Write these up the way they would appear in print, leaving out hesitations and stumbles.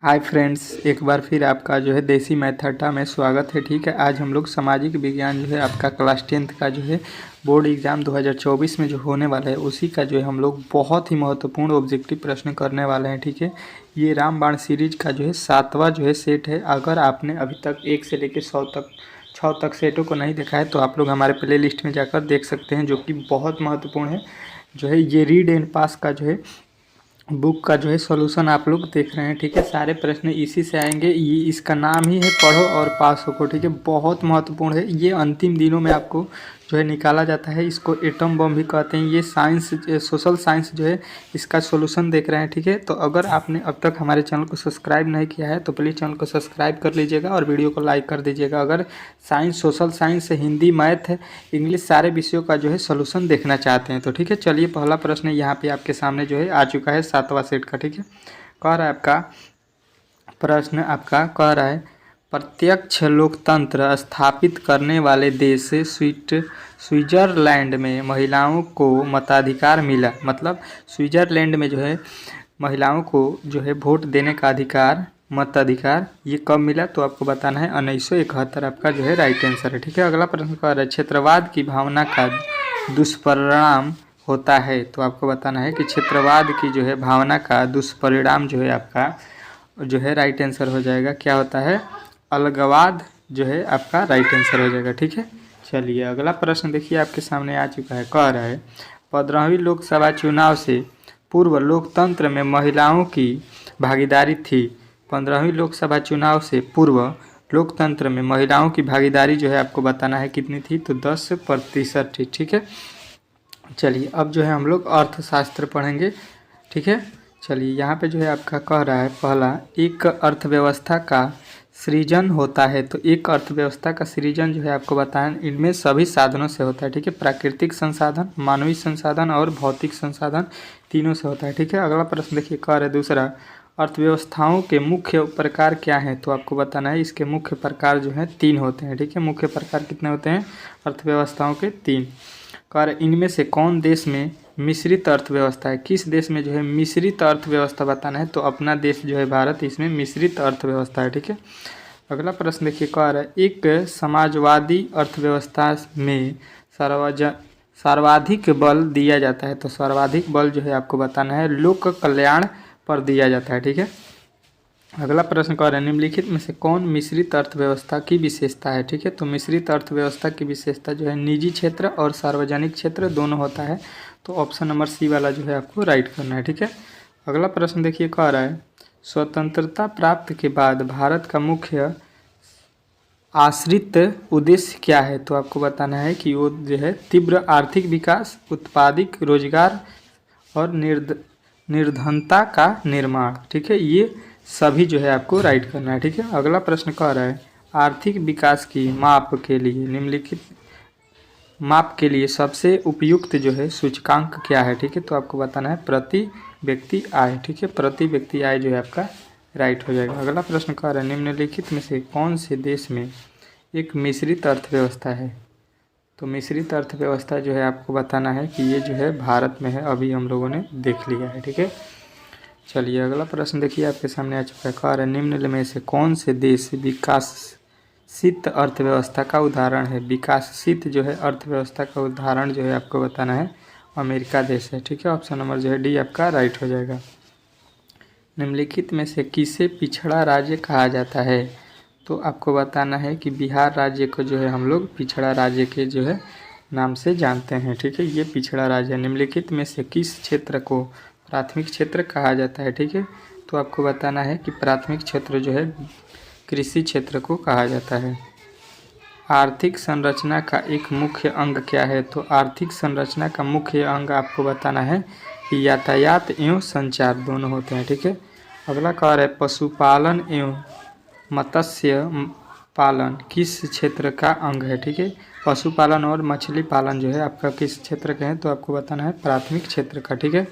Hi friends, एक बार फिर आपका जो है देसी मैथ अड्डा में स्वागत है। ठीक है, आज हम लोग सामाजिक विज्ञान जो है आपका क्लास 10th का जो है बोर्ड एग्ज़ाम 2024 में जो होने वाला है उसी का जो है हम लोग बहुत ही महत्वपूर्ण ऑब्जेक्टिव प्रश्न करने वाले हैं। ठीक है, ये रामबाण सीरीज का जो है 7वां जो है सेट है। अगर आपने अभी तक 1 से लेकर 6 तक सेटों को नहीं देखा है तो आप लोग हमारे प्ले लिस्ट में जाकर देख सकते हैं, जो कि बहुत महत्वपूर्ण है। जो है ये रीड एंड पास का जो है बुक का जो है सॉल्यूशन आप लोग देख रहे हैं। ठीक है, सारे प्रश्न इसी से आएंगे। ये इसका नाम ही है पढ़ो और पास हो। ठीक है, बहुत महत्वपूर्ण है। ये अंतिम दिनों में आपको जो है निकाला जाता है। इसको एटम बम भी कहते हैं। ये साइंस सोशल साइंस जो है इसका सॉल्यूशन देख रहे हैं। ठीक है, तो अगर आपने अब तक हमारे चैनल को सब्सक्राइब नहीं किया है तो प्लीज़ चैनल को सब्सक्राइब कर लीजिएगा और वीडियो को लाइक कर दीजिएगा। अगर science, social science, Hindi, math, English सारे विषयों का जो है सॉल्यूशन देखना चाहते हैं तो ठीक है, चलिए पहला प्रश्न यहाँ पे आपके सामने जो है आ चुका है 7वां सेट का। ठीक है, कह रहा है आपका प्रश्न आपका कह रहा है प्रत्यक्ष लोकतंत्र स्थापित करने वाले देश स्विट्जरलैंड में महिलाओं को मताधिकार मिला। मतलब स्विट्जरलैंड में जो है महिलाओं को जो है वोट देने का अधिकार, मताधिकार, ये कब मिला तो आपको बताना है 1971। आपका जो है राइट आंसर है। ठीक है, अगला प्रश्न कह रहा है क्षेत्रवाद की भावना का दुष्परिणाम होता है तो आपको बताना है कि क्षेत्रवाद की जो है भावना का दुष्परिणाम जो है आपका जो है राइट आंसर हो जाएगा। क्या होता है? अलगाववाद जो है आपका राइट आंसर हो जाएगा। ठीक है, चलिए अगला प्रश्न देखिए आपके सामने आ चुका है। कह रहा है 15वीं लोकसभा चुनाव से पूर्व लोकतंत्र में महिलाओं की भागीदारी थी। 15वीं लोकसभा चुनाव से पूर्व लोकतंत्र में महिलाओं की भागीदारी जो है आपको बताना है कितनी थी तो 10% थी। ठीक है, चलिए अब जो है हम लोग अर्थशास्त्र पढ़ेंगे। ठीक है, चलिए यहाँ पे जो है आपका कह रहा है पहला, एक अर्थव्यवस्था का सृजन होता है तो एक अर्थव्यवस्था का सृजन जो है आपको बताएं इनमें सभी साधनों से होता है। ठीक है, प्राकृतिक संसाधन, मानवीय संसाधन और भौतिक संसाधन तीनों से होता है। ठीक है, अगला प्रश्न देखिए कह रहा है दूसरा, अर्थव्यवस्थाओं के मुख्य प्रकार क्या हैं तो आपको बताना है इसके मुख्य प्रकार जो हैं 3 होते हैं। ठीक है, मुख्य प्रकार कितने होते हैं अर्थव्यवस्थाओं के? 3। कर इनमें से कौन देश में मिश्रित अर्थव्यवस्था है? किस देश में जो है मिश्रित अर्थव्यवस्था बताना है तो अपना देश जो है भारत, इसमें मिश्रित अर्थव्यवस्था है। ठीक है, अगला प्रश्न देखिए कह रहा है एक समाजवादी अर्थव्यवस्था में सर्वाधिक बल दिया जाता है तो सर्वाधिक बल जो है आपको बताना है लोक कल्याण पर दिया जाता है। ठीक है, अगला प्रश्न कह रहे हैं निम्नलिखित में से कौन मिश्रित अर्थव्यवस्था की विशेषता है? ठीक है, तो मिश्रित अर्थव्यवस्था की विशेषता जो है निजी क्षेत्र और सार्वजनिक क्षेत्र दोनों होता है तो ऑप्शन नंबर सी वाला जो है आपको राइट करना है। ठीक है, अगला प्रश्न देखिए कह रहा है स्वतंत्रता प्राप्त के बाद भारत का मुख्य आश्रित उद्देश्य क्या है तो आपको बताना है कि वो जो है तीव्र आर्थिक विकास, उत्पादिक रोजगार और निर्धनता का निर्माण। ठीक है, ये सभी जो है आपको राइट करना है। ठीक है, अगला प्रश्न कह रहा है आर्थिक विकास की माप के लिए निम्नलिखित माप के लिए सबसे उपयुक्त जो है सूचकांक क्या है? ठीक है, तो आपको बताना है प्रति व्यक्ति आय। ठीक है, प्रति व्यक्ति आय जो है आपका राइट हो जाएगा। अगला प्रश्न कह रहा है निम्नलिखित में से कौन से देश में एक मिश्रित अर्थव्यवस्था है? तो मिश्रित अर्थव्यवस्था जो है आपको बताना है कि ये जो है भारत में है, अभी हम लोगों ने देख लिया है। ठीक है, चलिए अगला प्रश्न देखिए आपके सामने आ चुका है। कह रहा है निम्न में से कौन से देश विकासशील अर्थव्यवस्था का उदाहरण है? विकासशील जो है अर्थव्यवस्था का उदाहरण जो है आपको बताना है अमेरिका देश है। ठीक है, ऑप्शन नंबर जो है डी आपका राइट हो जाएगा। निम्नलिखित में से किसे पिछड़ा राज्य कहा जाता है? तो आपको बताना है कि बिहार राज्य को जो है हम लोग पिछड़ा राज्य के जो है नाम से जानते हैं। ठीक है, ये पिछड़ा राज्य है। निम्नलिखित में से किस क्षेत्र को प्राथमिक क्षेत्र कहा जाता है? ठीक है, तो आपको बताना है कि प्राथमिक क्षेत्र जो है कृषि क्षेत्र को कहा जाता है। आर्थिक संरचना का एक मुख्य अंग क्या है? तो आर्थिक संरचना का मुख्य अंग आपको बताना है कि यातायात एवं संचार दोनों होते हैं। ठीक है, अगला कह रहा है पशुपालन एवं मत्स्य पालन किस क्षेत्र का अंग है? ठीक है, पशुपालन और मछली पालन जो है आपका किस क्षेत्र का है तो आपको बताना है प्राथमिक क्षेत्र का। ठीक है,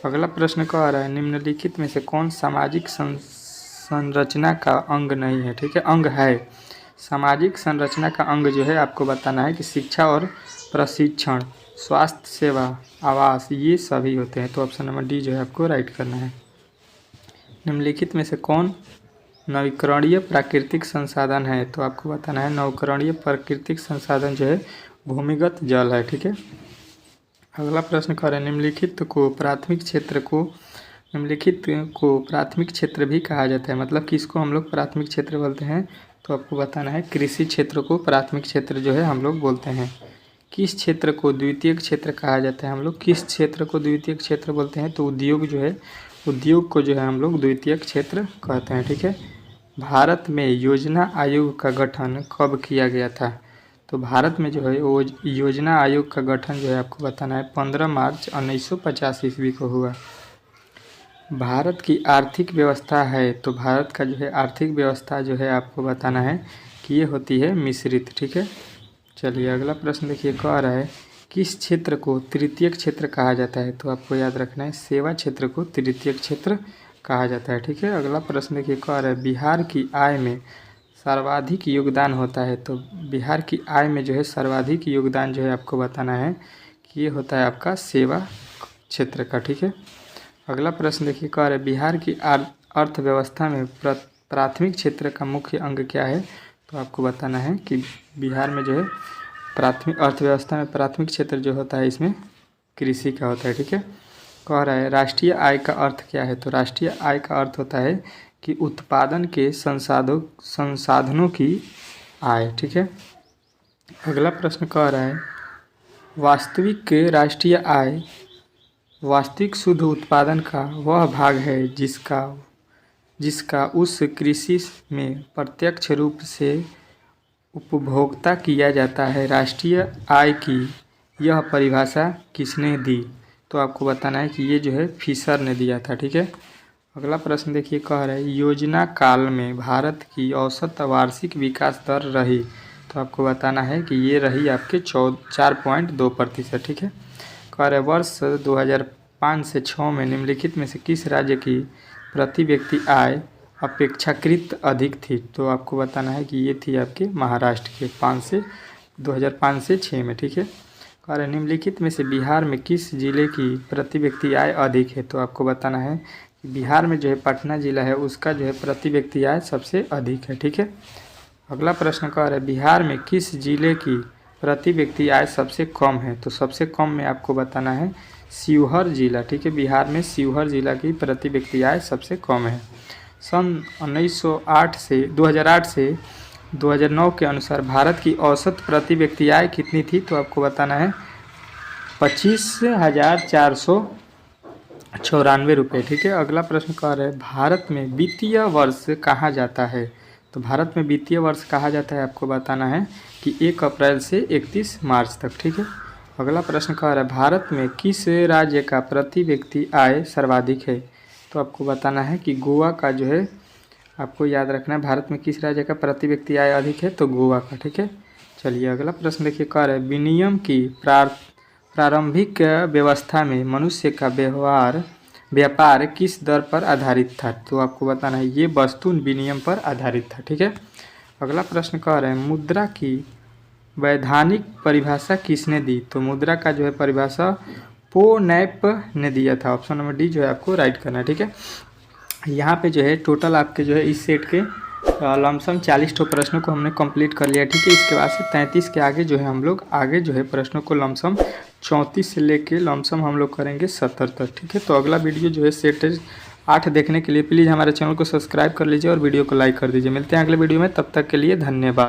अगला प्रश्न कह रहा है निम्नलिखित में से कौन सामाजिक संरचना का अंग नहीं है? ठीक है, अंग है। सामाजिक संरचना का अंग जो है आपको बताना है कि शिक्षा और प्रशिक्षण, स्वास्थ्य सेवा, आवास, ये सभी होते हैं तो ऑप्शन नंबर डी जो है आपको राइट करना है। निम्नलिखित में से कौन नवीकरणीय प्राकृतिक संसाधन है? तो आपको बताना है नवीकरणीय प्राकृतिक संसाधन जो है भूमिगत जल है। ठीक है। अगला प्रश्न करें, निम्नलिखित को प्राथमिक क्षेत्र भी कहा जाता है। मतलब किसको हम लोग प्राथमिक क्षेत्र बोलते हैं? तो आपको बताना है कृषि क्षेत्र को प्राथमिक क्षेत्र जो है हम लोग बोलते हैं। किस क्षेत्र को द्वितीयक क्षेत्र कहा जाता है? हम लोग किस क्षेत्र को द्वितीयक क्षेत्र बोलते हैं? तो उद्योग जो है, उद्योग को जो है हम लोग द्वितीयक क्षेत्र कहते हैं। ठीक है। भारत में योजना आयोग का गठन कब किया गया था? तो भारत में जो है वो योजना आयोग का गठन जो है आपको बताना है 15 मार्च 1950 ईस्वी को हुआ। भारत की आर्थिक व्यवस्था है, तो भारत का जो है आर्थिक व्यवस्था जो है आपको बताना है कि ये होती है मिश्रित। ठीक है। चलिए अगला प्रश्न देखिए, कह रहा है किस क्षेत्र को तृतीयक क्षेत्र कहा जाता है? तो आपको याद रखना है सेवा क्षेत्र को तृतीयक क्षेत्र कहा जाता है। ठीक है। अगला प्रश्न देखिए, कह रहा है बिहार की आय में सर्वाधिक योगदान होता है। तो बिहार की आय में जो है सर्वाधिक योगदान जो है आपको बताना है कि ये होता है आपका सेवा क्षेत्र का। ठीक है। अगला प्रश्न देखिए, कह रहे बिहार की अर्थव्यवस्था में प्राथमिक क्षेत्र का मुख्य अंग क्या है? तो आपको बताना है कि बिहार में जो है प्राथमिक अर्थव्यवस्था में प्राथमिक क्षेत्र जो होता है इसमें कृषि का होता है। ठीक है। कह रहा है राष्ट्रीय आय का अर्थ क्या है? तो राष्ट्रीय आय का अर्थ होता है कि उत्पादन के संसाधनों की आय। ठीक है। अगला प्रश्न कह रहा है वास्तविक राष्ट्रीय आय वास्तविक शुद्ध उत्पादन का वह भाग है जिसका उस कृषि में प्रत्यक्ष रूप से उपभोक्ता किया जाता है। राष्ट्रीय आय की यह परिभाषा किसने दी? तो आपको बताना है कि ये जो है फिशर ने दिया था। ठीक है। अगला प्रश्न देखिए, कह रहा है योजना काल में भारत की औसत वार्षिक विकास दर रही। तो आपको बताना है कि ये रही आपके 4.2%। ठीक है। कह रहे वर्ष 2005 से 6 में निम्नलिखित में से किस राज्य की प्रति व्यक्ति आय अपेक्षाकृत अधिक थी? तो आपको बताना है कि ये थी आपके महाराष्ट्र के 2005 से 6 में। ठीक है। कह रहे निम्नलिखित में से बिहार में किस जिले की प्रति व्यक्ति आय अधिक है? तो आपको बताना है कि बिहार में जो है पटना जिला है उसका जो है प्रति व्यक्ति आय सबसे अधिक है। ठीक है। अगला प्रश्न कह रहा है बिहार में किस जिले की प्रति व्यक्ति आय सबसे कम है? तो सबसे कम में आपको बताना है शिवहर जिला। ठीक है। बिहार में शिवहर जिला की प्रति व्यक्ति आय सबसे कम है। सन 2008 से 2009 के अनुसार भारत की औसत प्रति व्यक्ति आय कितनी थी? तो आपको बताना है 25,494 रुपये। ठीक है। अगला प्रश्न कह रहा है भारत में वित्तीय वर्ष कहा जाता है? तो भारत में वित्तीय वर्ष कहा जाता है आपको बताना है कि 1 अप्रैल से 31 मार्च तक। ठीक है। अगला प्रश्न कह रहा है भारत में किस राज्य का प्रति व्यक्ति आय सर्वाधिक है? तो आपको बताना है कि गोवा का जो है आपको याद रखना है भारत में किस राज्य का प्रति व्यक्ति आय अधिक है? तो गोवा का। ठीक है। चलिए अगला प्रश्न देखिए, कह रहा है विनिमय की प्रारंभिक व्यवस्था में मनुष्य का व्यापार किस दर पर आधारित था? तो आपको बताना है ये वस्तु विनिमय पर आधारित था। ठीक है। अगला प्रश्न कह रहे हैं मुद्रा की वैधानिक परिभाषा किसने दी? तो मुद्रा का जो है परिभाषा पोनैप ने दिया था। ऑप्शन नंबर डी जो है आपको राइट करना है। ठीक है। यहाँ पे जो है टोटल आपके जो है इस सेट के लमसम 40 ठो प्रश्नों को हमने कंप्लीट कर लिया। ठीक है। इसके बाद से 33 के आगे जो है हम लोग आगे जो है प्रश्नों को लमसम 34 से लेके लमसम हम लोग करेंगे 70 तक। ठीक है। तो अगला वीडियो जो है सेट 8 देखने के लिए प्लीज़ हमारे चैनल को सब्सक्राइब कर लीजिए और वीडियो को लाइक कर दीजिए। मिलते हैं अगले वीडियो में, तब तक के लिए धन्यवाद।